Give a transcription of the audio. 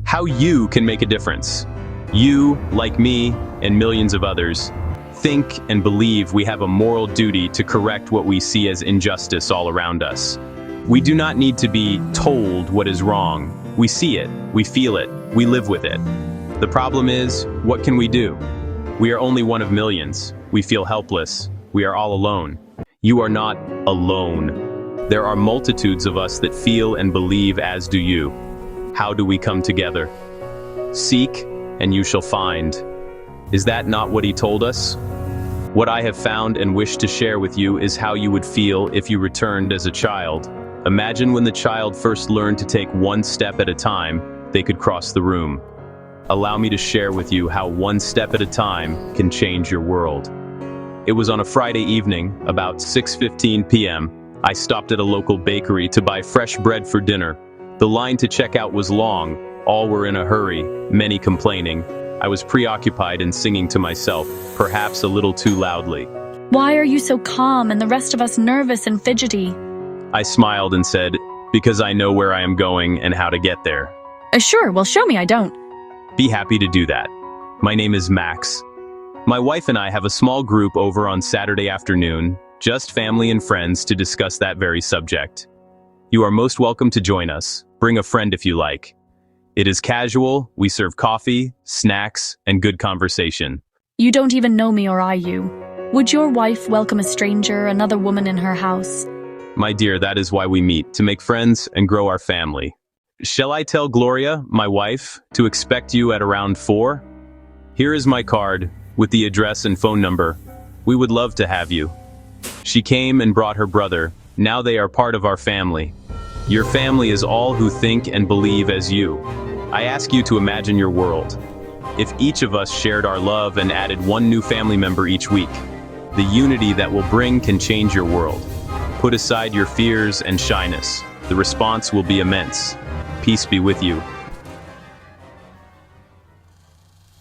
how you can make a difference. You, like me, and millions of others, think and believe we have a moral duty to correct what we see as injustice all around us. We do not need to be told what is wrong. We see it, we feel it, we live with it. The problem is, what can we do? We are only one of millions. We feel helpless. We are all alone. You are not alone. There are multitudes of us that feel and believe as do you. How do we come together? Seek, and you shall find. Is that not what he told us? What I have found and wish to share with you is how you would feel if you returned as a child. Imagine when the child first learned to take one step at a time, they could cross the room. Allow me to share with you how one step at a time can change your world. It was on a Friday evening, about 6:15 p.m. I stopped at a local bakery to buy fresh bread for dinner. The line to check out was long. All were in a hurry, many complaining. I was preoccupied and singing to myself, perhaps a little too loudly. Why are you so calm and the rest of us nervous and fidgety? I smiled and said, because I know where I am going and how to get there. Sure, well show me I don't. Be happy to do that. My name is Max. My wife and I have a small group over on Saturday afternoon, just family and friends to discuss that very subject. You are most welcome to join us. Bring a friend if you like. It is casual, we serve coffee, snacks, and good conversation. You don't even know me or I you. Would your wife welcome a stranger, another woman in her house? My dear, that is why we meet, to make friends and grow our family. Shall I tell Gloria, my wife, to expect you at around 4? Here is my card, with the address and phone number. We would love to have you. She came and brought her brother. Now they are part of our family. Your family is all who think and believe as you. I ask you to imagine your world. If each of us shared our love and added one new family member each week, the unity that will bring can change your world. Put aside your fears and shyness. The response will be immense. Peace be with you.